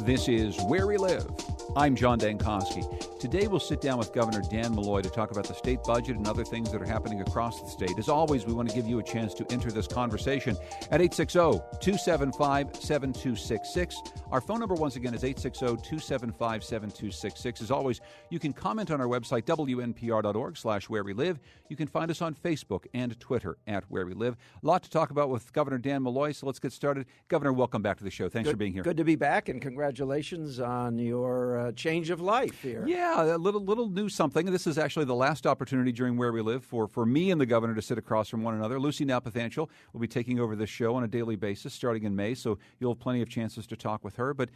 This is Where We Live. I'm John Dankosky. Today we'll sit down with Governor Dannel Malloy to talk about the state budget and other things that are happening across the state. As always, we want to give you a chance to enter this conversation at 860-275-7266. Our phone number, once again, is 860-275-7266. As always, you can comment on our website, wnpr.org/where we live. You can find us on Facebook and Twitter at Where We Live. A lot to talk about with Governor Dannel Malloy, so let's get started. Governor, welcome back to the show. Thanks for being here. Good to be back, and congratulations on your change of life here. Yeah, a little new something. This is actually the last opportunity during Where We Live for me and the governor to sit across from one another. Lucy Nalpathanchil will be taking over this show on a daily basis starting in May, so you'll have plenty of chances to talk with her. But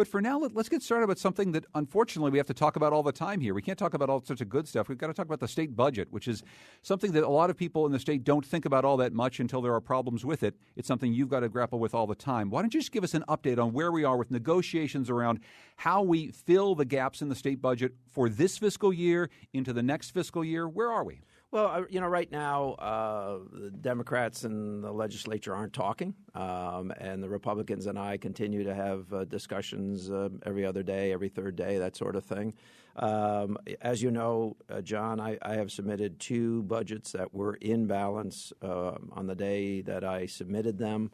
for now, let's get started with something that, unfortunately, we have to talk about all the time here. We can't talk about all sorts of good stuff. We've got to talk about the state budget, which is something that a lot of people in the state don't think about all that much until there are problems with it. It's something you've got to grapple with all the time. Why don't you just give us an update on where we are with negotiations around how we fill the gaps in the state budget for this fiscal year into the next fiscal year? Where are we? Well, right now, the Democrats in the legislature aren't talking, and the Republicans and I continue to have discussions every other day, every third day, that sort of thing. As you know, John, I have submitted two budgets that were in balance on the day that I submitted them.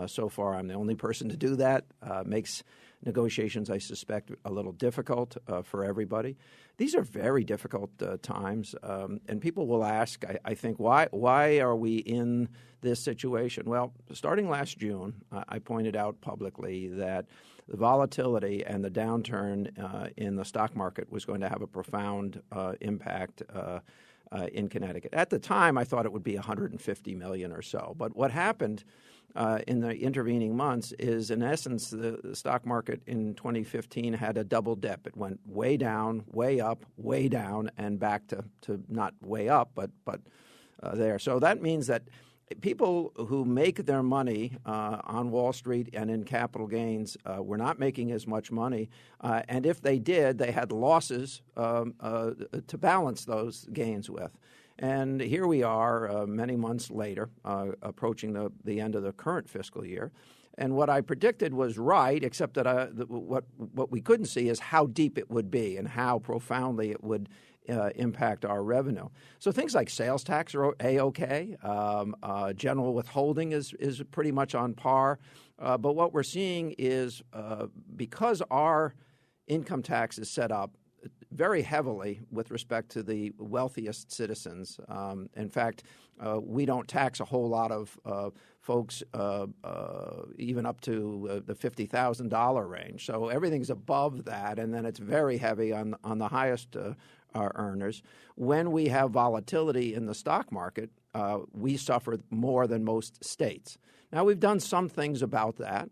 So far, I'm the only person to do that. Makes negotiations, I suspect, a little difficult for everybody. These are very difficult times, and people will ask, I think, why are we in this situation? Well, starting last June, I pointed out publicly that the volatility and the downturn in the stock market was going to have a profound impact in Connecticut. At the time, I thought it would be $150 million or so. But what happened in the intervening months is, in essence, the stock market in 2015 had a double dip. It went way down, way up, way down, and back to not way up, but there. So that means that people who make their money on Wall Street and in capital gains were not making as much money. And if they did, they had losses to balance those gains with. And here we are many months later, approaching the end of the current fiscal year. And what I predicted was right, except that what we couldn't see is how deep it would be and how profoundly it would impact our revenue. So things like sales tax are A-OK. General withholding is pretty much on par. But what we're seeing is because our income tax is set up very heavily with respect to the wealthiest citizens. In fact, we don't tax a whole lot of folks even up to the $50,000 range. So everything's above that, and then it's very heavy on the highest earners. When we have volatility in the stock market, we suffer more than most states. Now, we've done some things about that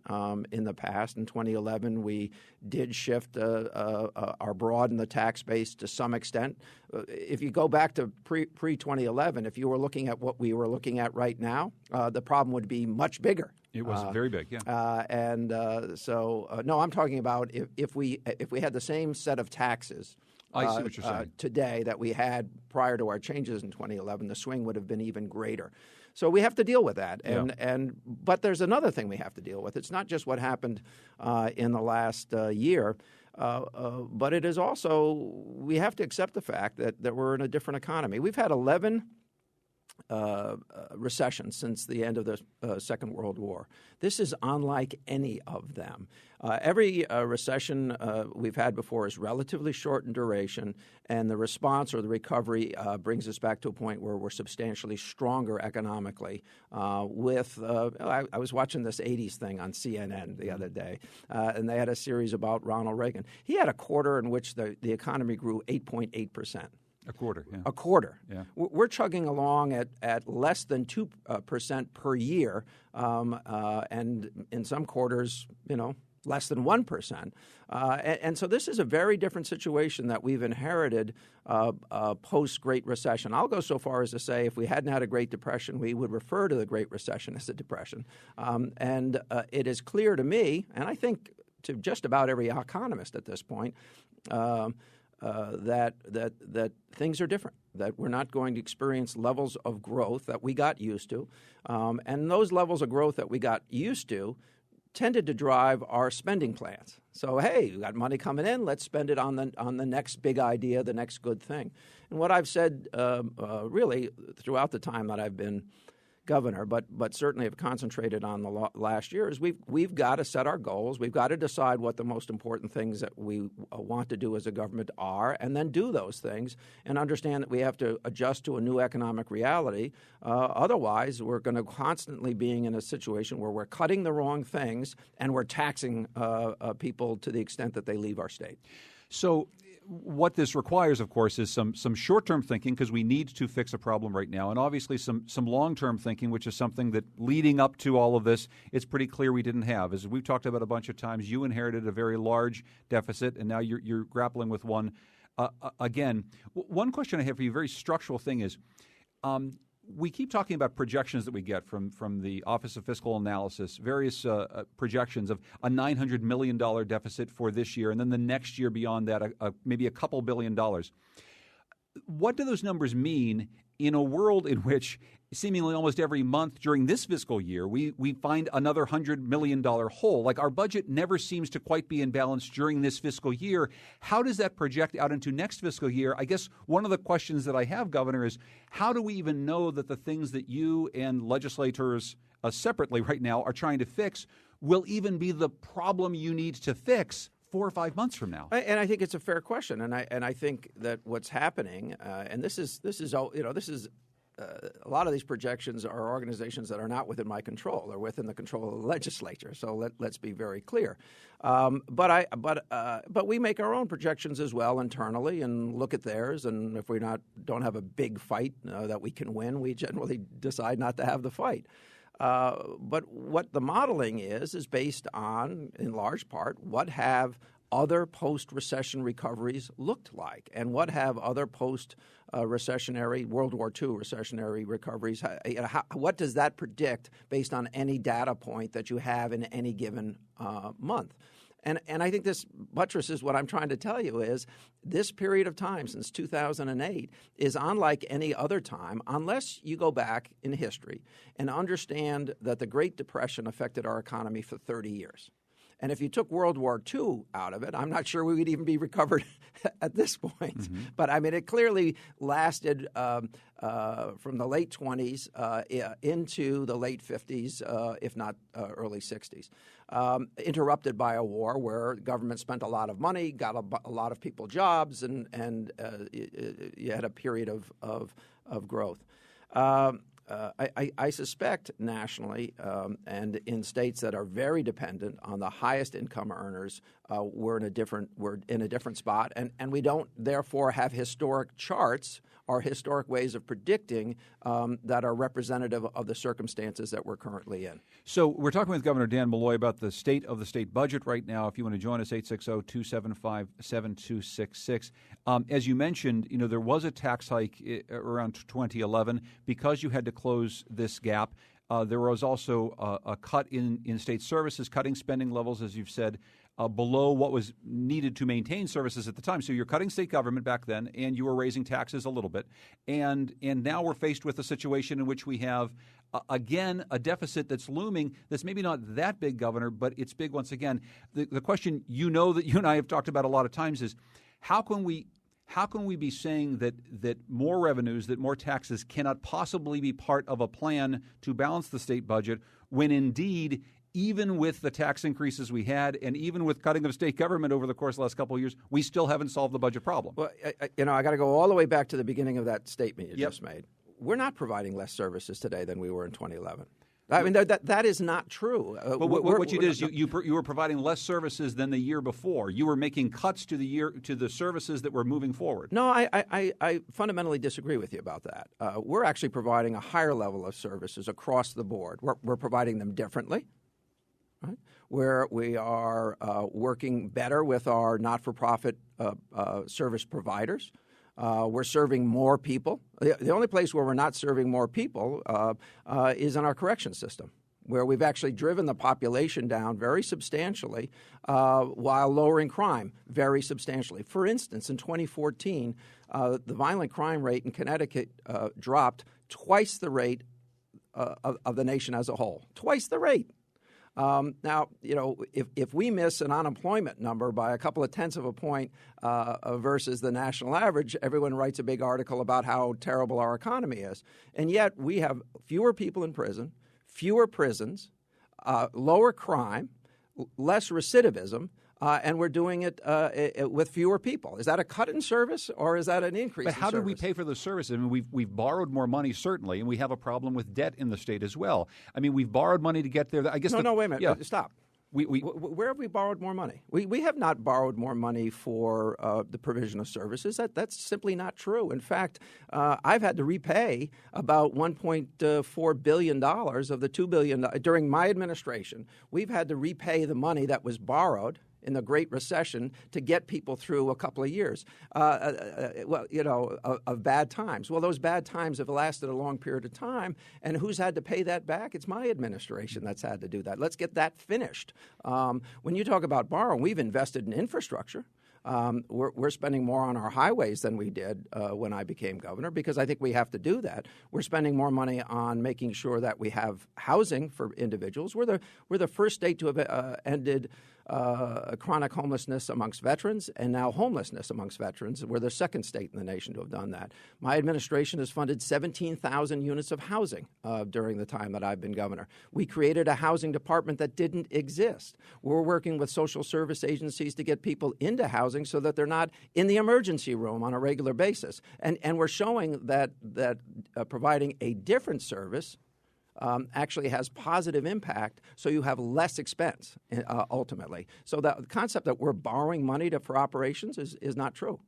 in the past. In 2011, we did shift or broaden the tax base to some extent. If you go back to pre-2011, if you were looking at what we were looking at right now, the problem would be much bigger. It was very big, yeah. No, I'm talking about if we had the same set of taxes I see what you're saying. Today that we had prior to our changes in 2011, the swing would have been even greater. So we have to deal with that. But there's another thing we have to deal with. It's not just what happened in the last year, but it is also we have to accept the fact that we're in a different economy. We've had 11 recessions since the end of the Second World War. This is unlike any of them. Every recession we've had before is relatively short in duration, and the response or the recovery brings us back to a point where we're substantially stronger economically. I was watching this 80s thing on CNN the other day, and they had a series about Ronald Reagan. He had a quarter in which the economy grew 8.8%. A quarter, yeah. A quarter. Yeah. We're chugging along at less than 2% per year, and in some quarters, less than 1%. And so this is a very different situation that we've inherited post-Great Recession. I'll go so far as to say if we hadn't had a Great Depression, we would refer to the Great Recession as a depression. And it is clear to me, and I think to just about every economist at this point, that things are different, that we're not going to experience levels of growth that we got used to. And those levels of growth that we got used to tended to drive our spending plans. So, hey, we got money coming in, let's spend it on the next big idea, the next good thing. And what I've said really throughout the time that I've been governor, but certainly have concentrated on the last year, is we've got to set our goals. We've got to decide what the most important things that we want to do as a government are, and then do those things, and understand that we have to adjust to a new economic reality. Otherwise, we're going to constantly being in a situation where we're cutting the wrong things and we're taxing people to the extent that they leave our state. So what this requires, of course, is some short-term thinking, because we need to fix a problem right now, and obviously some long-term thinking, which is something that leading up to all of this, it's pretty clear we didn't have. As we've talked about a bunch of times, you inherited a very large deficit, and now you're grappling with one again. One question I have for you, a very structural thing, is we keep talking about projections that we get from the Office of Fiscal Analysis, various projections of a $900 million deficit for this year, and then the next year beyond that, maybe a couple $1 billion. What do those numbers mean in a world in which seemingly almost every month during this fiscal year, we find another $100 million hole? Like, our budget never seems to quite be in balance during this fiscal year. How does that project out into next fiscal year? I guess one of the questions that I have, Governor, is how do we even know that the things that you and legislators separately right now are trying to fix will even be the problem you need to fix 4 or 5 months from now? And I think it's a fair question, and I think that what's happening, and this is a lot of these projections are organizations that are not within my control. They're within the control of the legislature. So let's be very clear. But we make our own projections as well internally and look at theirs. And if we don't have a big fight that we can win, we generally decide not to have the fight. But what the modeling is based on, in large part, what have other post-recession recoveries looked like, and what have other post-recessionary, World War II recessionary recoveries, what does that predict based on any data point that you have in any given month? And I think this buttresses what I'm trying to tell you is this period of time since 2008 is unlike any other time unless you go back in history and understand that the Great Depression affected our economy for 30 years. And if you took World War II out of it, I'm not sure we would even be recovered at this point. Mm-hmm. But, I mean, it clearly lasted from the late 20s into the late 50s, if not early 60s, interrupted by a war where government spent a lot of money, got a lot of people jobs, and you had a period of growth. I suspect nationally and in states that are very dependent on the highest income earners, we're in a different spot, and we don't therefore have historic charts or historic ways of predicting that are representative of the circumstances that we're currently in. So we're talking with Governor Dannel Malloy about the state of the state budget right now. If you want to join us, 860-275-7266. As you mentioned, there was a tax hike around 2011 because you had to close this gap. There was also a cut in state services, cutting spending levels, as you've said, below what was needed to maintain services at the time. So you're cutting state government back then, and you were raising taxes a little bit. And now we're faced with a situation in which we have, again, a deficit that's looming that's maybe not that big, Governor, but it's big once again. The question that you and I have talked about a lot of times is how can we be saying that more revenues, that more taxes cannot possibly be part of a plan to balance the state budget when indeed, even with the tax increases we had and even with cutting of state government over the course of the last couple of years, we still haven't solved the budget problem? Well, I got to go all the way back to the beginning of that statement you just made. We're not providing less services today than we were in 2011. I mean, that is not true. But what you did is you were providing less services than the year before. You were making cuts to the services that were moving forward. No, I fundamentally disagree with you about that. We're actually providing a higher level of services across the board. We're providing them differently. Right? Where we are working better with our not-for-profit service providers. We're serving more people. The only place where we're not serving more people is in our correction system, where we've actually driven the population down very substantially while lowering crime very substantially. For instance, in 2014, the violent crime rate in Connecticut dropped twice the rate of the nation as a whole. Twice the rate. Now, if we miss an unemployment number by a couple of tenths of a point versus the national average, everyone writes a big article about how terrible our economy is. And yet we have fewer people in prison, fewer prisons, lower crime, less recidivism, and we're doing it with fewer people. Is that a cut in service or is that an increase in service? But how do we pay for those services? I mean, we've borrowed more money, certainly, and we have a problem with debt in the state as well. I mean, we've borrowed money to get there. I guess No, wait a minute. Yeah. Stop. Where have we borrowed more money? We have not borrowed more money for the provision of services. That's simply not true. In fact, I've had to repay about $1.4 billion of the $2 billion during my administration. We've had to repay the money that was borrowed in the Great Recession to get people through a couple of years, of bad times. Well, those bad times have lasted a long period of time, and who's had to pay that back? It's my administration that's had to do that. Let's get that finished. When you talk about borrowing, we've invested in infrastructure. We're spending more on our highways than we did when I became governor because I think we have to do that. We're spending more money on making sure that we have housing for individuals. We're the first state to have ended chronic homelessness amongst veterans and now homelessness amongst veterans. We're the second state in the nation to have done that. My administration has funded 17,000 units of housing during the time that I've been governor. We created a housing department that didn't exist. We're working with social service agencies to get people into housing so that they're not in the emergency room on a regular basis. And we're showing that providing a different service actually has positive impact, so you have less expense ultimately. So the concept that we're borrowing money for operations is not true.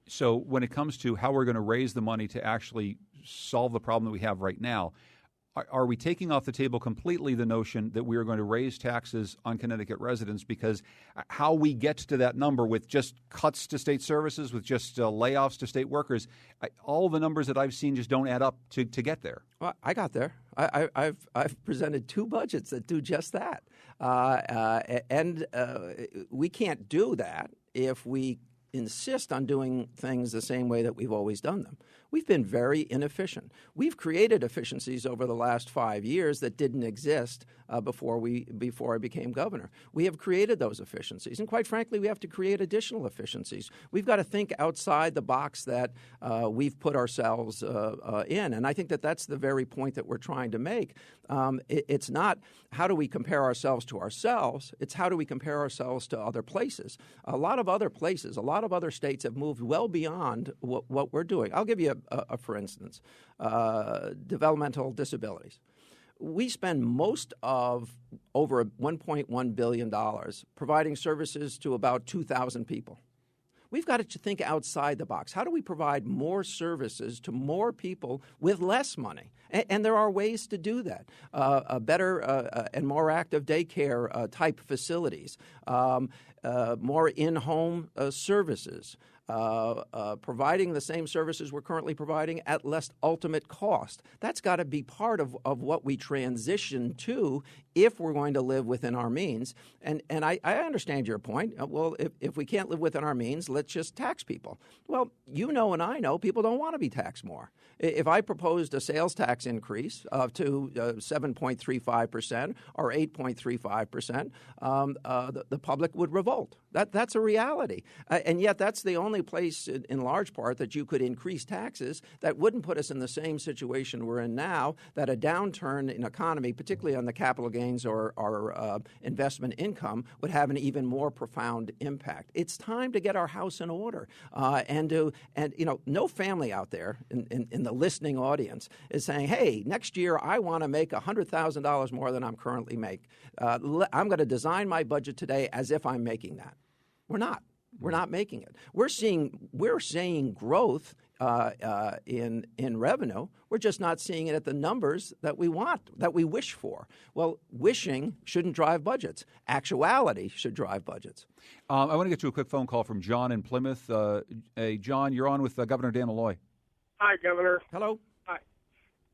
So when it comes to how we're going to raise the money to actually solve the problem that we have right now, are we taking off the table completely the notion that we are going to raise taxes on Connecticut residents? Because how we get to that number with just cuts to state services, with just layoffs to state workers, all the numbers that I've seen just don't add up to get there. Well, I got there. I've presented two budgets that do just that, and we can't do that if we insist on doing things the same way that we've always done them. We've been very inefficient. We've created efficiencies over the last 5 years that didn't exist before I became governor. We have created those efficiencies, and quite frankly, we have to create additional efficiencies. We've got to think outside the box that we've put ourselves in, and I think that that's the very point that we're trying to make. It's not how do we compare ourselves to ourselves, it's how do we compare ourselves to other places. A lot of other places, a lot of other states have moved well beyond what we're doing. I'll give you for instance, developmental disabilities. We spend most of over $1.1 billion providing services to about 2,000 people. We've got to think outside the box. How do we provide more services to more people with less money? And there are ways to do that. Better and more active daycare type facilities, more in-home services, providing the same services we're currently providing at less ultimate cost. That's got to be part of what we transition to if we're going to live within our means. And I understand your point. Well, if we can't live within our means, let's just tax people. Well, you know and I know people don't want to be taxed more. If I proposed a sales tax increase to 7.35% or 8.35%, the public would revolt. That's a reality. And yet that's the only place in large part that you could increase taxes that wouldn't put us in the same situation we're in now, that a downturn in economy, particularly on the capital gains or investment income, would have an even more profound impact. It's time to get our house in order. And no family out there in the listening audience is saying, hey, next year I want to make $100,000 more than I'm currently make. I'm going to design my budget today as if I'm making that. We're not. We're not making it. We're seeing growth in revenue. We're just not seeing it at the numbers that we want, that we wish for. Well, wishing shouldn't drive budgets. Actuality should drive budgets. I want to get to a quick phone call from John in Plymouth. Hey, John, you're on with Governor Dannel Malloy. Hi, Governor. Hello. Hi.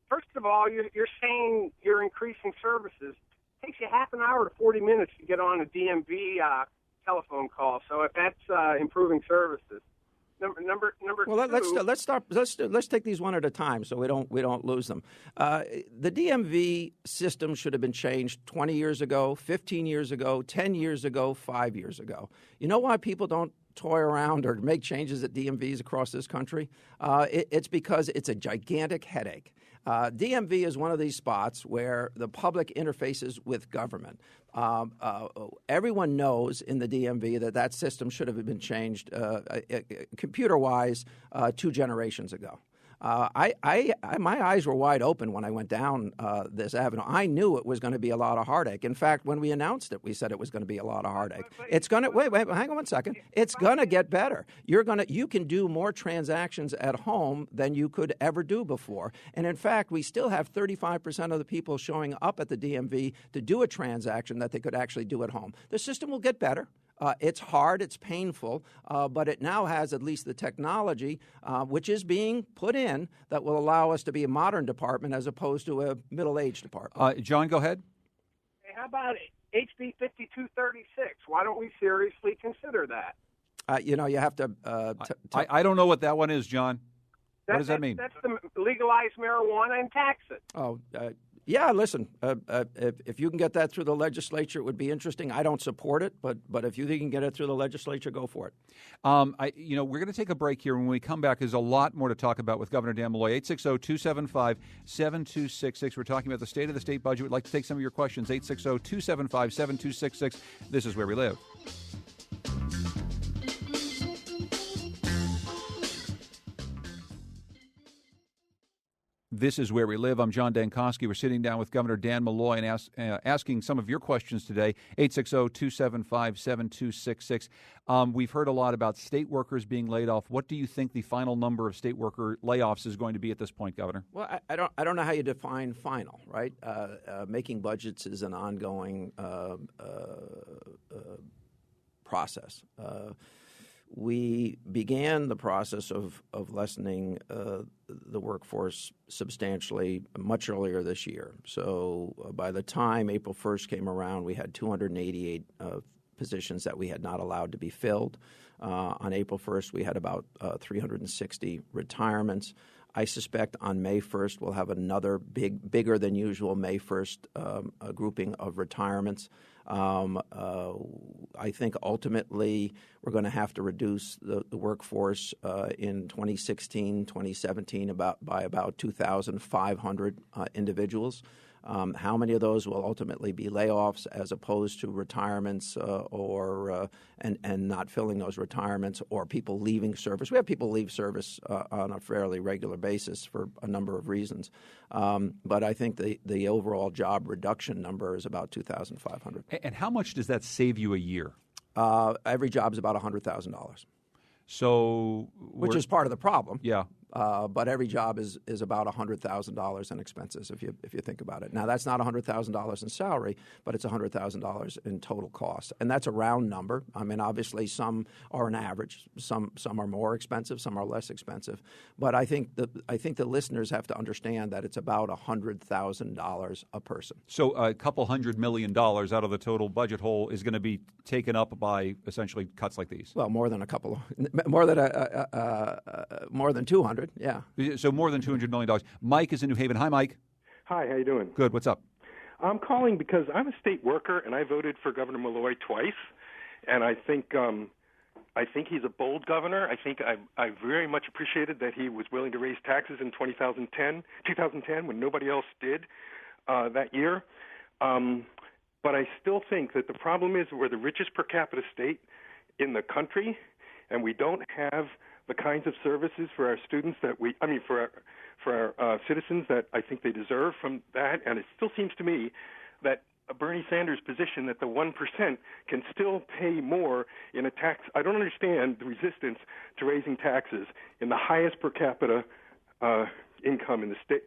First of all, you're saying you're increasing services. It takes you half an hour to 40 minutes to get on a DMV telephone call. So if that's improving services. Number well, two. let's take these one at a time so we don't lose them. The DMV system should have been changed 20 years ago, 15 years ago, 10 years ago, 5 years ago. You know why people don't toy around or make changes at DMVs across this country? It's because it's a gigantic headache. DMV is one of these spots where the public interfaces with government. Everyone knows in the DMV that system should have been changed computer-wise 2 generations ago. My eyes were wide open when I went down this avenue. I knew it was going to be a lot of heartache. In fact, when we announced it, we said it was going to be a lot of heartache. It's going to wait, hang on one second. It's going to get better. You can do more transactions at home than you could ever do before. And in fact, we still have 35% of the people showing up at the DMV to do a transaction that they could actually do at home. The system will get better. It's hard, it's painful, but it now has at least the technology which is being put in that will allow us to be a modern department as opposed to a middle-aged department. John, go ahead. Hey, how about HB 5236? Why don't we seriously consider that? You have to... I don't know what that one is, John. What does that mean? That's the legalize marijuana and tax it. Yeah, listen, if you can get that through the legislature, it would be interesting. I don't support it, but if you think you can get it through the legislature, go for it. We're going to take a break here. When we come back, there's a lot more to talk about with Governor Dannel Malloy. 860-275-7266. We're talking about the state of the state budget. We'd like to take some of your questions. 860-275-7266. This is Where We Live. This is Where We Live. I'm John Dankosky. We're sitting down with Governor Dan Malloy and asking some of your questions today, 860-275-7266. We've heard a lot about state workers being laid off. What do you think the final number of state worker layoffs is going to be at this point, Governor? Well, I don't know how you define final, right? Making budgets is an ongoing process. We began the process of lessening the workforce substantially much earlier this year. So by the time April 1st came around, we had 288 positions that we had not allowed to be filled. On April 1st, we had about 360 retirements. I suspect on May 1st, we'll have another bigger than usual May 1st grouping of retirements. I think ultimately we're going to have to reduce the workforce in 2016, 2017 by about 2,500 individuals. How many of those will ultimately be layoffs as opposed to retirements and not filling those retirements or people leaving service? We have people leave service on a fairly regular basis for a number of reasons. But I think the overall job reduction number is about 2,500. And how much does that save you a year? Every job is about $100,000. So, which is part of the problem. Yeah. But every job is about $100,000 in expenses if you think about it. Now that's not $100,000 in salary, but it's $100,000 in total cost, and that's a round number. I mean, obviously some are an average, some are more expensive, some are less expensive. But I think the listeners have to understand that it's about $100,000 a person. So a couple $100 million out of the total budget hole is going to be taken up by essentially cuts like these. Well, more than 200. Yeah. So more than $200 million. Mike is in New Haven. Hi, Mike. Hi, how you doing? Good. What's up? I'm calling because I'm a state worker, and I voted for Governor Malloy twice, and I think he's a bold governor. I think I very much appreciated that he was willing to raise taxes in 2010 when nobody else did that year. But I still think that the problem is we're the richest per capita state in the country, and we don't have the kinds of services for our students for our citizens that I think they deserve from that. And it still seems to me that Bernie Sanders' position that the 1% can still pay more in a tax. I don't understand the resistance to raising taxes in the highest per capita income in the state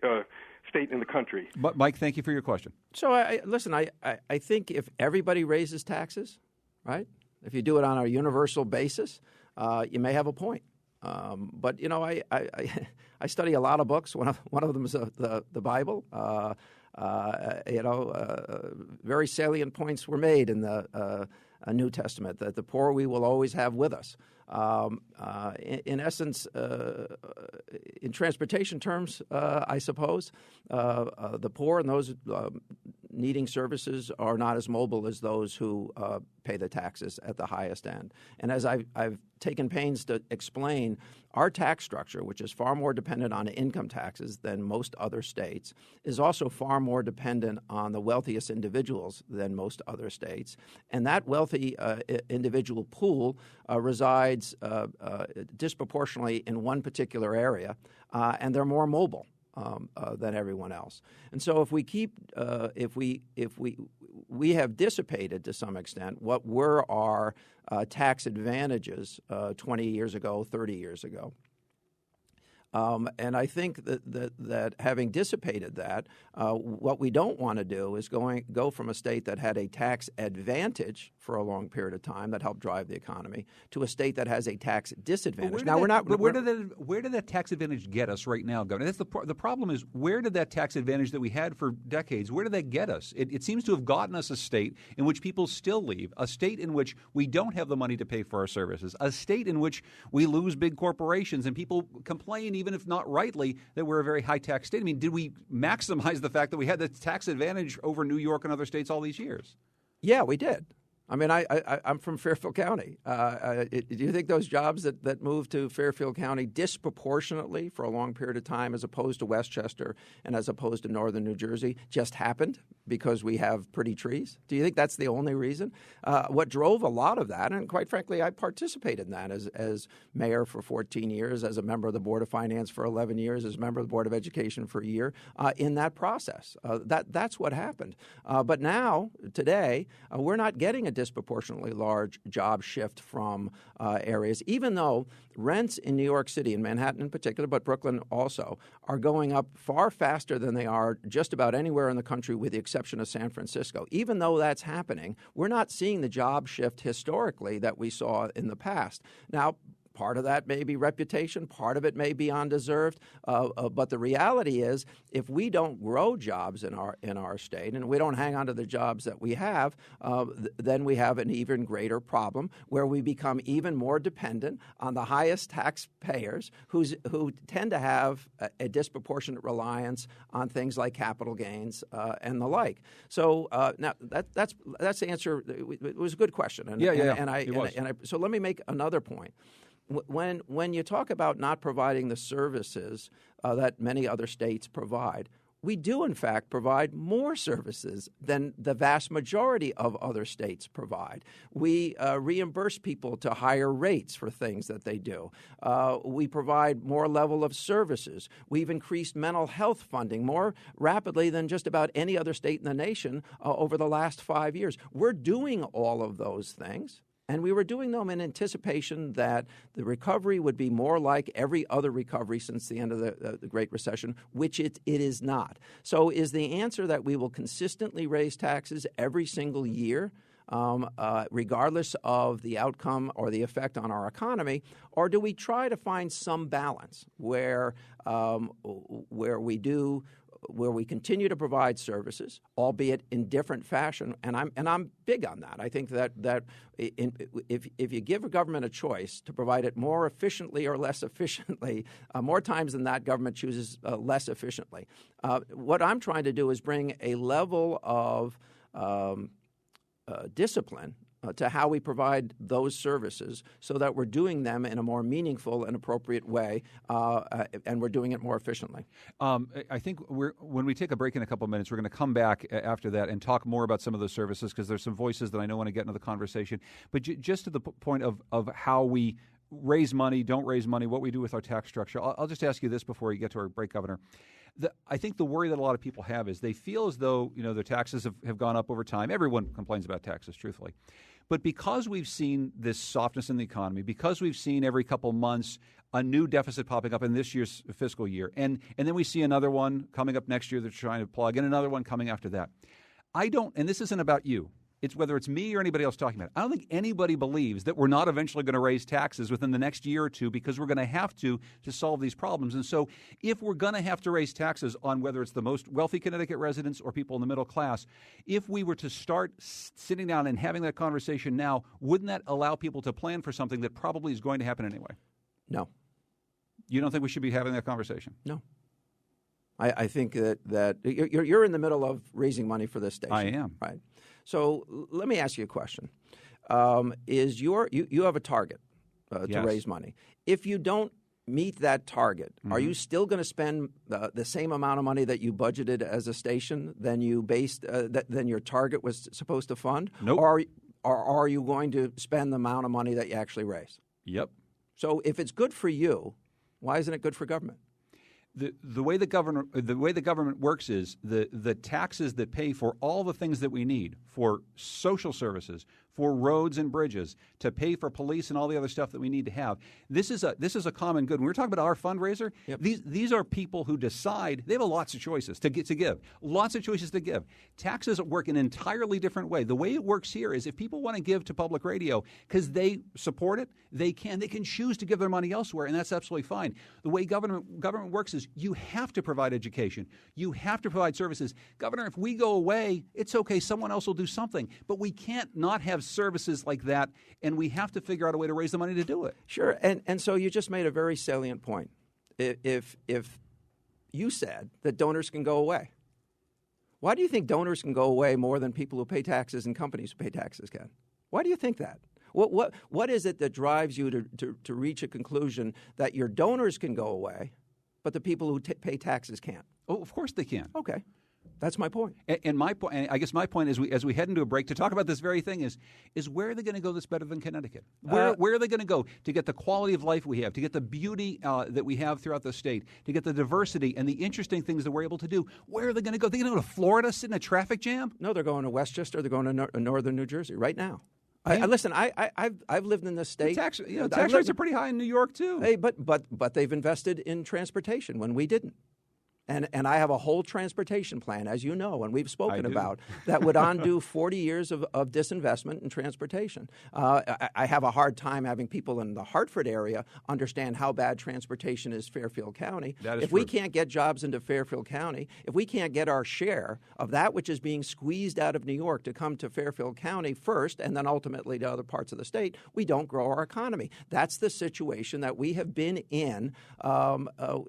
in the country. But Mike, thank you for your question. So I think if everybody raises taxes, right? If you do it on a universal basis, you may have a point. But I study a lot of books. One of them is the Bible. Very salient points were made in the New Testament that the poor we will always have with us. In essence, in transportation terms, I suppose, the poor and those needing services are not as mobile as those who pay the taxes at the highest end. And as I've taken pains to explain, our tax structure, which is far more dependent on income taxes than most other states, is also far more dependent on the wealthiest individuals than most other states. And that wealthy individual pool resides disproportionately in one particular area, and they're more mobile than everyone else. And so if we keep, if we have dissipated to some extent what were our tax advantages 20 years ago, 30 years ago. And I think that having dissipated that, what we don't want to do is go from a state that had a tax advantage for a long period of time that helped drive the economy to a state that has a tax disadvantage. Where did that tax advantage get us right now, Governor? That's the problem is, where did that tax advantage that we had for decades, where did that get us? It seems to have gotten us a state in which people still leave, a state in which we don't have the money to pay for our services, a state in which we lose big corporations and people complain, even if not rightly, that we're a very high-tax state. I mean, did we maximize the fact that we had the tax advantage over New York and other states all these years? Yeah, we did. I mean, I'm from Fairfield County. Do you think those jobs that moved to Fairfield County disproportionately for a long period of time as opposed to Westchester and as opposed to northern New Jersey just happened because we have pretty trees? Do you think that's the only reason? What drove a lot of that, and quite frankly, I participated in that as mayor for 14 years, as a member of the Board of Finance for 11 years, as a member of the Board of Education for a year, in that process. That's what happened. But now, today, we're not getting a disproportionately large job shift from areas, even though rents in New York City, and Manhattan in particular, but Brooklyn also, are going up far faster than they are just about anywhere in the country with the exception of San Francisco. Even though that's happening, we're not seeing the job shift historically that we saw in the past. Now, part of that may be reputation. Part of it may be undeserved. But the reality is, if we don't grow jobs in our state and we don't hang on to the jobs that we have, then we have an even greater problem where we become even more dependent on the highest taxpayers who tend to have a disproportionate reliance on things like capital gains and the like. So now that's the answer. It was a good question. So let me make another point. When you talk about not providing the services that many other states provide, we do, in fact, provide more services than the vast majority of other states provide. We reimburse people to higher rates for things that they do. We provide more level of services. We've increased mental health funding more rapidly than just about any other state in the nation over the last 5 years. We're doing all of those things. And we were doing them in anticipation that the recovery would be more like every other recovery since the end of the Great Recession, which it is not. So is the answer that we will consistently raise taxes every single year, regardless of the outcome or the effect on our economy, or do we try to find some balance where we continue to provide services, albeit in different fashion, and I'm big on that. I think that if you give a government a choice to provide it more efficiently or less efficiently, more times than that, government chooses less efficiently. What I'm trying to do is bring a level of discipline to how we provide those services so that we're doing them in a more meaningful and appropriate way, and we're doing it more efficiently. I think when we take a break in a couple of minutes, we're going to come back after that and talk more about some of those services because there's some voices that I know want to get into the conversation. But just to the point of how we raise money, don't raise money, what we do with our tax structure, I'll just ask you this before we get to our break, Governor. I think the worry that a lot of people have is they feel as though their taxes have gone up over time. Everyone complains about taxes, truthfully. But because we've seen this softness in the economy, because we've seen every couple months a new deficit popping up in this year's fiscal year, and then we see another one coming up next year they're trying to plug, and another one coming after that. And this isn't about you. It's whether it's me or anybody else talking about it. I don't think anybody believes that we're not eventually going to raise taxes within the next year or two because we're going to have to solve these problems. And so if we're going to have to raise taxes on whether it's the most wealthy Connecticut residents or people in the middle class, if we were to start sitting down and having that conversation now, wouldn't that allow people to plan for something that probably is going to happen anyway? No. You don't think we should be having that conversation? No. I think that you're in the middle of raising money for this station. I am. Right. So let me ask you a question. You have a target to Yes. raise money. If you don't meet that target, are Mm-hmm. you still going to spend the same amount of money that you budgeted as a station than than your target was supposed to fund? Nope. Or are you going to spend the amount of money that you actually raise? Yep. So if it's good for you, why isn't it good for government? The way the government works is the taxes that pay for all the things that we need for social services, for roads and bridges, to pay for police and all the other stuff that we need to have. This is a common good. When we're talking about our fundraiser, Yep. these are people who decide. They have lots of choices to give. Lots of choices to give. Taxes work an entirely different way. The way it works here is if people want to give to public radio because they support it, they can. They can choose to give their money elsewhere, and that's absolutely fine. The way government works is you have to provide education. You have to provide services. Governor, if we go away, it's okay. Someone else will do something. But we can't not have services like that, and we have to figure out a way to raise the money to do it. Sure, and so you just made a very salient point. If you said that donors can go away, why do you think donors can go away more than people who pay taxes and companies who pay taxes can? Why do you think that? What is it that drives you to reach a conclusion that your donors can go away, but the people who pay taxes can't? Oh, of course they can. Okay. That's my point. And my point, and I guess my point, as we head into a break to talk about this very thing, is where are they going to go that's better than Connecticut? Where are they going to go to get the quality of life we have, to get the beauty that we have throughout the state, to get the diversity and the interesting things that we're able to do? Where are they going to go? They're going to go to Florida, sit in a traffic jam? No, they're going to Westchester. They're going to northern New Jersey right now. Listen, I've lived in this state. Tax rates are pretty high in New York too. Hey, but they've invested in transportation when we didn't. And I have a whole transportation plan, as you know, and we've spoken about, that would undo 40 years of disinvestment in transportation. I have a hard time having people in the Hartford area understand how bad transportation is Fairfield County. If we can't get jobs into Fairfield County, if we can't get our share of that which is being squeezed out of New York to come to Fairfield County first and then ultimately to other parts of the state, we don't grow our economy. That's the situation that we have been in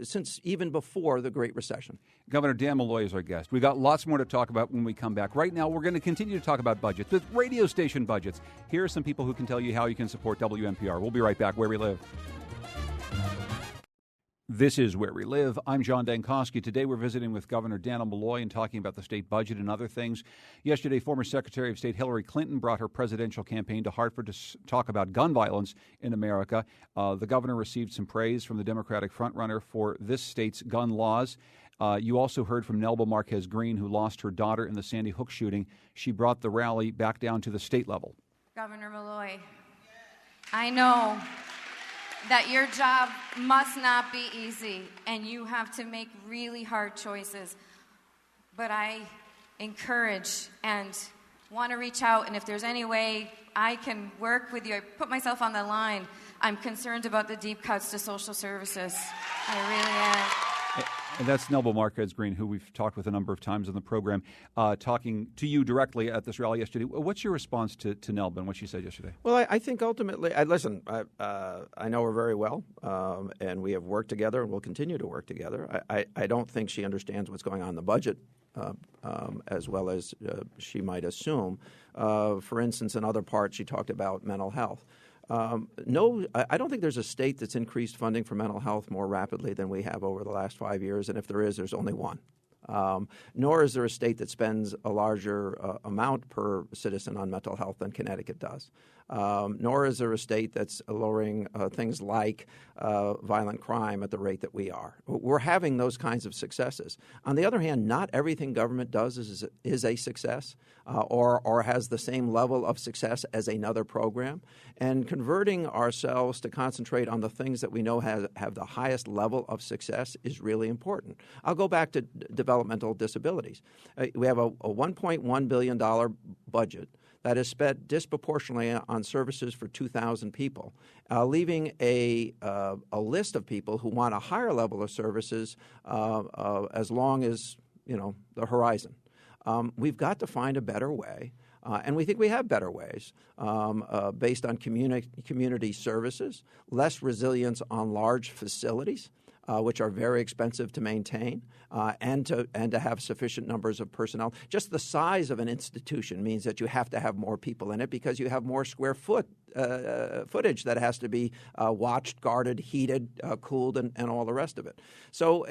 since even before the Great Recession. Governor Dannel Malloy is our guest. We've got lots more to talk about when we come back. Right now, we're going to continue to talk about budgets, the radio station budgets. Here are some people who can tell you how you can support WNPR. We'll be right back. Where We Live. This is Where We Live. I'm John Dankosky. Today we're visiting with Governor Dannel Malloy and talking about the state budget and other things. Yesterday, former Secretary of State Hillary Clinton brought her presidential campaign to Hartford to talk about gun violence in America. The governor received some praise from the Democratic frontrunner for this state's gun laws. You also heard from Nelba Marquez Green, who lost her daughter in the Sandy Hook shooting. She brought the rally back down to the state level. Governor Malloy, I know that your job must not be easy, and you have to make really hard choices. But I encourage and want to reach out, and if there's any way I can work with you, I put myself on the line. I'm concerned about the deep cuts to social services. I really am. And that's Nelba Marquez Green, who we've talked with a number of times on the program, talking to you directly at this rally yesterday. What's your response to Nelba and what she said yesterday? Well, I think ultimately, I know her very well, and we have worked together and will continue to work together. I don't think she understands what's going on in the budget as well as she might assume. For instance, in other parts, she talked about mental health. No, I don't think there's a state that's increased funding for mental health more rapidly than we have over the last 5 years, and if there is, there's only one. Nor is there a state that spends a larger amount per citizen on mental health than Connecticut does. Nor is there a state that's lowering things like violent crime at the rate that we are. We're having those kinds of successes. On the other hand, not everything government does is a success or has the same level of success as another program. And converting ourselves to concentrate on the things that we know have the highest level of success is really important. I'll go back to developmental disabilities. We have a $1.1 billion budget that is spent disproportionately on services for 2,000 people, leaving a list of people who want a higher level of services as long as, the horizon. We've got to find a better way. And we think we have better ways based on community services, less reliance on large facilities, which are very expensive to maintain, and to have sufficient numbers of personnel. Just the size of an institution means that you have to have more people in it because you have more square footage that has to be watched, guarded, heated, cooled, and all the rest of it. So,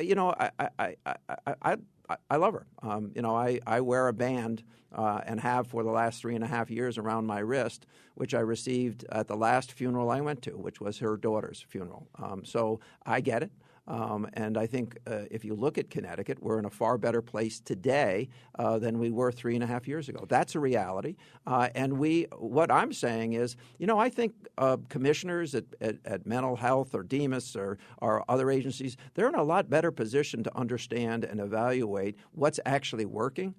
I love her. I wear a band and have for the last 3.5 years around my wrist, which I received at the last funeral I went to, which was her daughter's funeral. So I get it. And I think if you look at Connecticut, we're in a far better place today than we were 3.5 years ago. That's a reality. And what I'm saying is, I think commissioners at mental health or DEMIS or other agencies, they're in a lot better position to understand and evaluate what's actually working.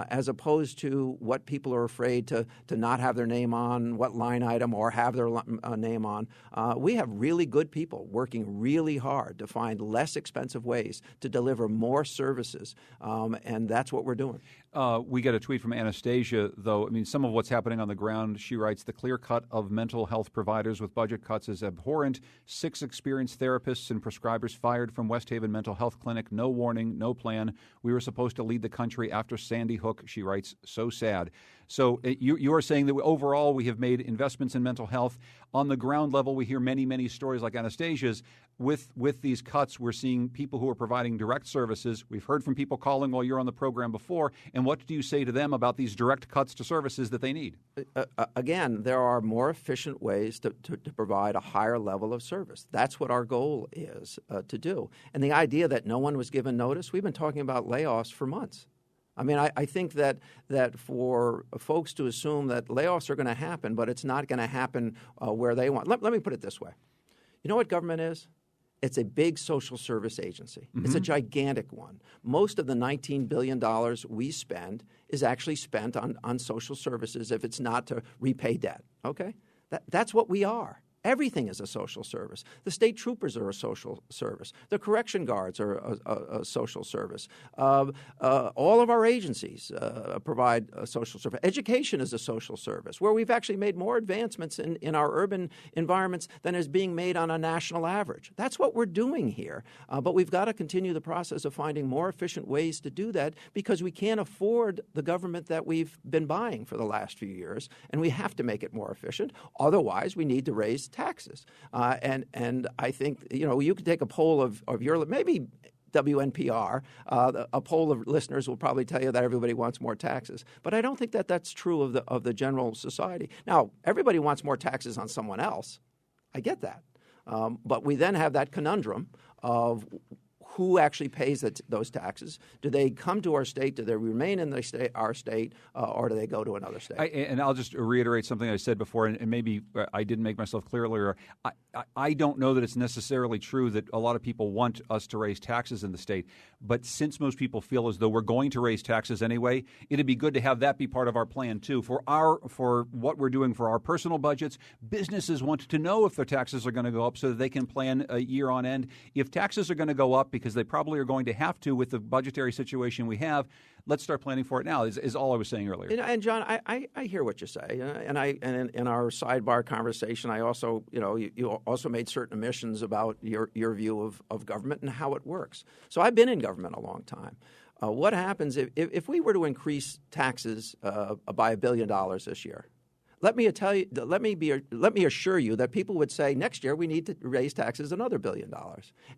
As opposed to what people are afraid to not have their name on, what line item, or have their name on. We have really good people working really hard to find less expensive ways to deliver more services, and that's what we're doing. We get a tweet from Anastasia, though. I mean, some of what's happening on the ground, she writes, the clear cut of mental health providers with budget cuts is abhorrent. 6 experienced therapists and prescribers fired from West Haven Mental Health Clinic. No warning, no plan. We were supposed to lead the country after Sandy Hook, she writes. So sad. So you are saying that overall we have made investments in mental health. On the ground level, we hear many, many stories like Anastasia's. With these cuts, we're seeing people who are providing direct services. We've heard from people calling while you're on the program before. And what do you say to them about these direct cuts to services that they need? Again, there are more efficient ways to provide a higher level of service. That's what our goal is to do. And the idea that no one was given notice, we've been talking about layoffs for months. I mean, I think that for folks to assume that layoffs are going to happen, but it's not going to happen where they want. Let me put it this way. You know what government is? It's a big social service agency. Mm-hmm. It's a gigantic one. Most of the $19 billion we spend is actually spent on social services if it's not to repay debt. Okay? That's what we are. Everything is a social service. The state troopers are a social service. The correction guards are a social service. All of our agencies provide a social service. Education is a social service, where we've actually made more advancements in our urban environments than is being made on a national average. That's what we're doing here. But we've got to continue the process of finding more efficient ways to do that because we can't afford the government that we've been buying for the last few years, and we have to make it more efficient. Otherwise, we need to raise taxes. And I think, you could take a poll of your, maybe WNPR, a poll of listeners will probably tell you that everybody wants more taxes. But I don't think that that's true of the general society. Now, everybody wants more taxes on someone else. I get that. But we then have that conundrum of who actually pays those taxes? Do they come to our state? Do they remain in our state, or do they go to another state? And I'll just reiterate something I said before, and maybe I didn't make myself clear earlier. I don't know that it's necessarily true that a lot of people want us to raise taxes in the state, but since most people feel as though we're going to raise taxes anyway, it'd be good to have that be part of our plan too. For what we're doing for our personal budgets, businesses want to know if their taxes are going to go up so that they can plan a year on end. If taxes are going to go up because they probably are going to have to with the budgetary situation we have, let's start planning for it now, is all I was saying earlier. And John, I hear what you say. And in our sidebar conversation, I also, you also made certain omissions about your view of government and how it works. So I've been in government a long time. What happens if we were to increase taxes by $1 billion this year? Let me assure you that people would say next year we need to raise taxes another $1 billion,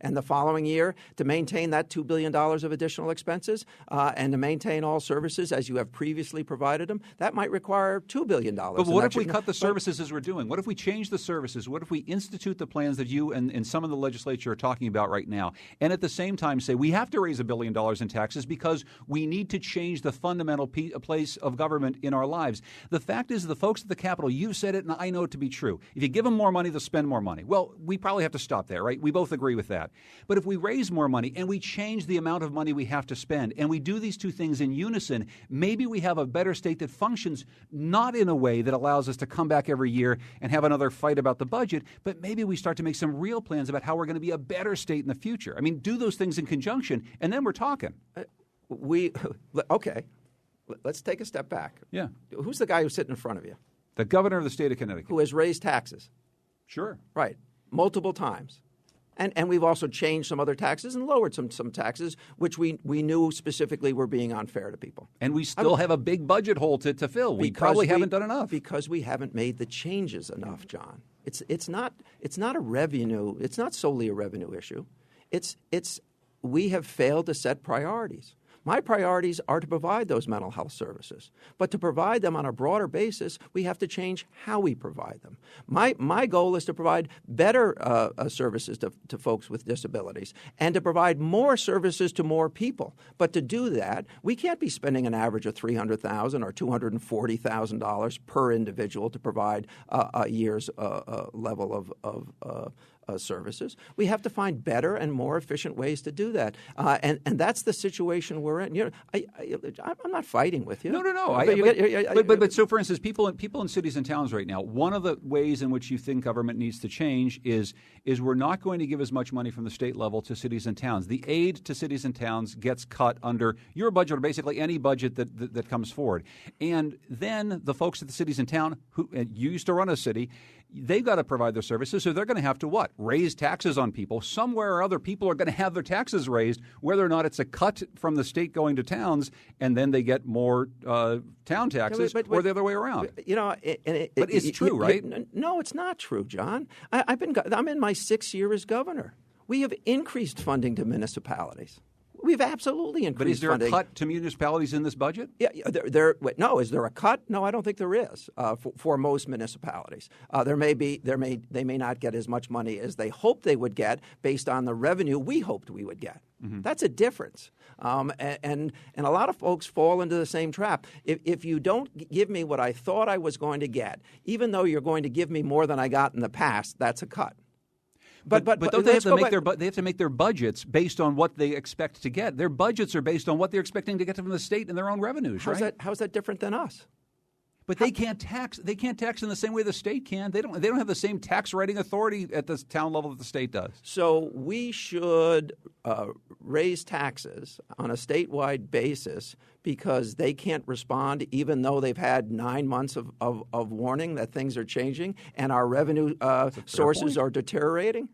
and the following year to maintain that $2 billion of additional expenses and to maintain all services as you have previously provided them, that might require $2 billion. But what if we cut the services as we're doing? What if we change the services? What if we institute the plans that you and some of the legislature are talking about right now, and at the same time say we have to raise $1 billion in taxes because we need to change the fundamental place of government in our lives? The fact is, the folks at the the Capitol, you said it, and I know it to be true. If you give them more money, they'll spend more money. Well, we probably have to stop there, right? We both agree with that. But if we raise more money and we change the amount of money we have to spend, and we do these two things in unison, maybe we have a better state that functions not in a way that allows us to come back every year and have another fight about the budget, but maybe we start to make some real plans about how we're going to be a better state in the future. I mean, do those things in conjunction, and then we're talking. Okay. Let's take a step back. Yeah. Who's the guy who's sitting in front of you? The governor of the state of Connecticut. Who has raised taxes. Sure. Right. Multiple times. And we've also changed some other taxes and lowered some taxes, which we knew specifically were being unfair to people. And we still have a big budget hole to fill. We probably haven't done enough. Because we haven't made the changes enough, John. It's not a revenue. It's not solely a revenue issue. We have failed to set priorities. My priorities are to provide those mental health services. But to provide them on a broader basis, we have to change how we provide them. My goal is to provide better services to folks with disabilities and to provide more services to more people. But to do that, we can't be spending an average of $300,000 or $240,000 per individual to provide a year's level of services. We have to find better and more efficient ways to do that, and that's the situation we're in. You know, I'm not fighting with you. No. But so, for instance, people in cities and towns right now, one of the ways in which you think government needs to change is we're not going to give as much money from the state level to cities and towns. The aid to cities and towns gets cut under your budget or basically any budget that comes forward, and then the folks at the cities and town who you used to run a city, they've got to provide their services, so they're going to have to what? Raise taxes on people. Somewhere or other, people are going to have their taxes raised, whether or not it's a cut from the state going to towns, and then they get more town taxes, or the other way around. You know, but it's true, right? No, it's not true, John. I'm in my 6th year as governor. We have increased funding to municipalities. We've absolutely increased funding. But is there a cut to municipalities in this budget? Yeah, no. Is there a cut? No, I don't think there is for most municipalities. They may not get as much money as they hoped they would get based on the revenue we hoped we would get. Mm-hmm. That's a difference. And a lot of folks fall into the same trap. If you don't give me what I thought I was going to get, even though you're going to give me more than I got in the past, that's a cut. But don't they have to make their budgets based on what they expect to get? Their budgets are based on what they're expecting to get from the state and their own revenues, right? How's that different than us? But they can't tax. They can't tax in the same way the state can. They don't have the same tax writing authority at the town level that the state does. So we should raise taxes on a statewide basis because they can't respond, even though they've had 9 months of warning that things are changing and our revenue sources are deteriorating.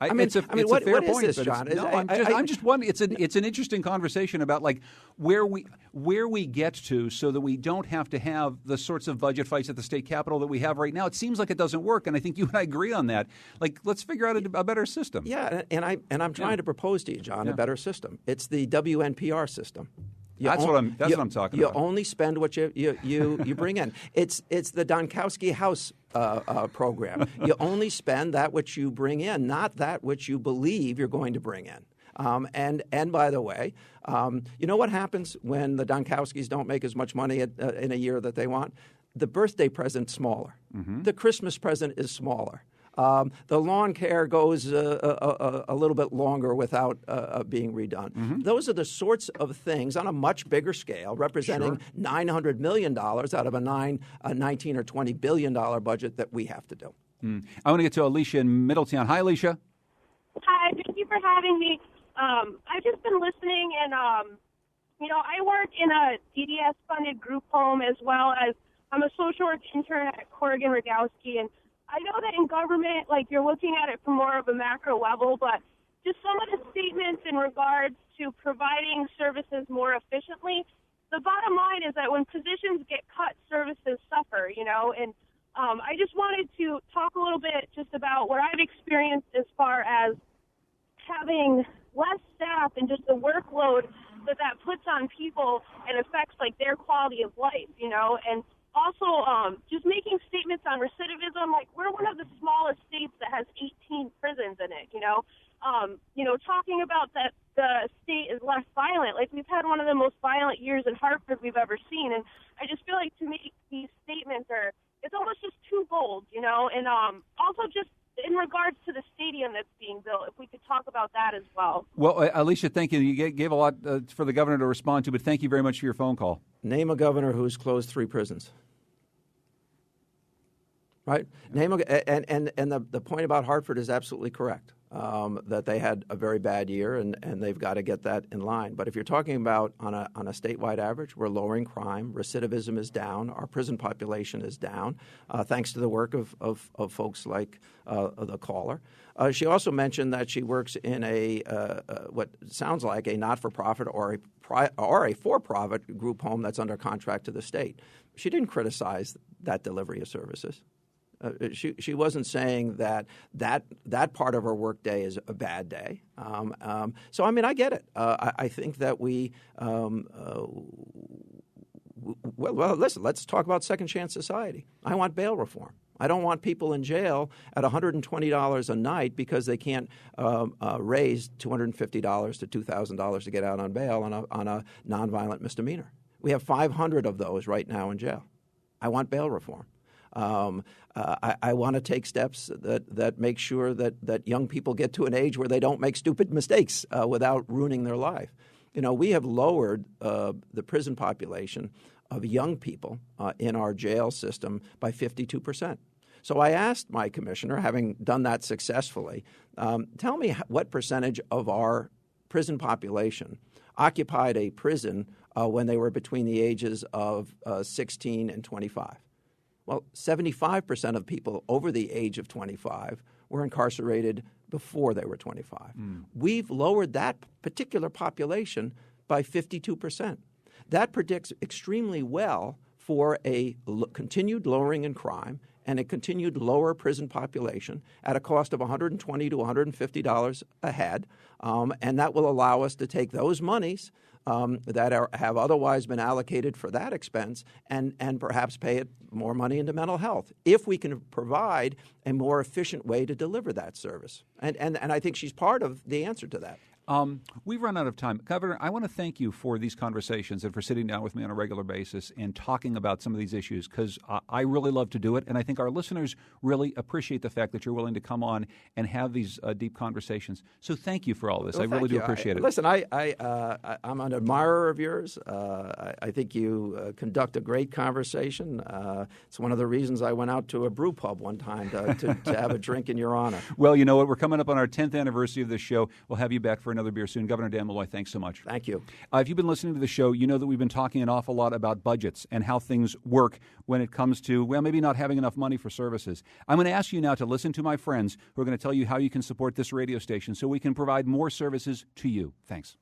It's a fair point. What is this, John? I'm just wondering. It's an interesting conversation about like where we get to, so that we don't have to have the sorts of budget fights at the state capitol that we have right now. It seems like it doesn't work, and I think you and I agree on that. Like, let's figure out a better system. Yeah, and I'm trying to propose to you, John, a better system. It's the WNPR system. That's what I'm talking about. You only spend what you bring in. It's the Donkowski House program. You only spend that which you bring in, not that which you believe you're going to bring in. And by the way, you know what happens when the Donkowskis don't make as much money in a year that they want? The birthday present's smaller. Mm-hmm. The Christmas present is smaller. The lawn care goes a little bit longer without being redone. Mm-hmm. Those are the sorts of things on a much bigger scale, representing $900 million out of a $19 or $20 billion budget that we have to do. I want to get to Alicia in Middletown. Hi, Alicia. Hi, thank you for having me. I've just been listening, and, I work in a DDS-funded group home as well as I'm a social work intern at Corrigan Rogowski, and I know that in government, you're looking at it from more of a macro level, but just some of the statements in regards to providing services more efficiently, the bottom line is that when positions get cut, services suffer, and I just wanted to talk a little bit just about what I've experienced as far as having less staff and just the workload that puts on people and affects, their quality of life, and also, just making statements on recidivism, we're one of the smallest states that has 18 prisons in it, talking about that the state is less violent. We've had one of the most violent years in Hartford we've ever seen, and I just feel like to make these statements it's almost and also just in regards to the stadium that's being built, if we could talk about that as well. Well, Alicia, thank you. You gave a lot for the governor to respond to, but thank you very much for your phone call. Name a governor who's closed 3 prisons. Right? Name and the point about Hartford is absolutely correct. That they had a very bad year, and they've got to get that in line. But if you're talking about on a statewide average, we're lowering crime. Recidivism is down. Our prison population is down, thanks to the work of folks like the caller. She also mentioned that she works in a what sounds like a not-for-profit or a for-profit group home that's under contract to the state. She didn't criticize that delivery of services. She wasn't saying that part of her workday is a bad day. So, I mean, I get it. I think that well, listen, let's talk about second chance society. I want bail reform. I don't want people in jail at $120 a night because they can't raise $250 to $2,000 to get out on bail on a nonviolent misdemeanor. We have 500 of those right now in jail. I want bail reform. I want to take steps that make sure that young people get to an age where they don't make stupid mistakes without ruining their life. You know, we have lowered the prison population of young people in our jail system by 52%. So I asked my commissioner, having done that successfully, tell me what percentage of our prison population occupied a prison when they were between the ages of 16 and 25. Well, 75% of people over the age of 25 were incarcerated before they were 25. We've lowered that particular population by 52%. That predicts extremely well for a continued lowering in crime and a continued lower prison population at a cost of $120 to $150 a head, and that will allow us to take those monies that have otherwise been allocated for that expense and perhaps pay it more money into mental health if we can provide a more efficient way to deliver that service. And I think she's part of the answer to that. We've run out of time. Governor, I want to thank you for these conversations and for sitting down with me on a regular basis and talking about some of these issues, because I really love to do it, and I think our listeners really appreciate the fact that you're willing to come on and have these deep conversations. So thank you for all this. Well, I really do appreciate it. Listen, I'm an admirer of yours. I think you conduct a great conversation. It's one of the reasons I went out to a brew pub one time to have a drink in your honor. Well, you know what? We're coming up on our 10th anniversary of this show. We'll have you back for another beer soon. Governor Dannel Malloy, thanks so much. Thank you. If you've been listening to the show, you know that we've been talking an awful lot about budgets and how things work when it comes to, well, maybe not having enough money for services. I'm going to ask you now to listen to my friends who are going to tell you how you can support this radio station so we can provide more services to you. Thanks.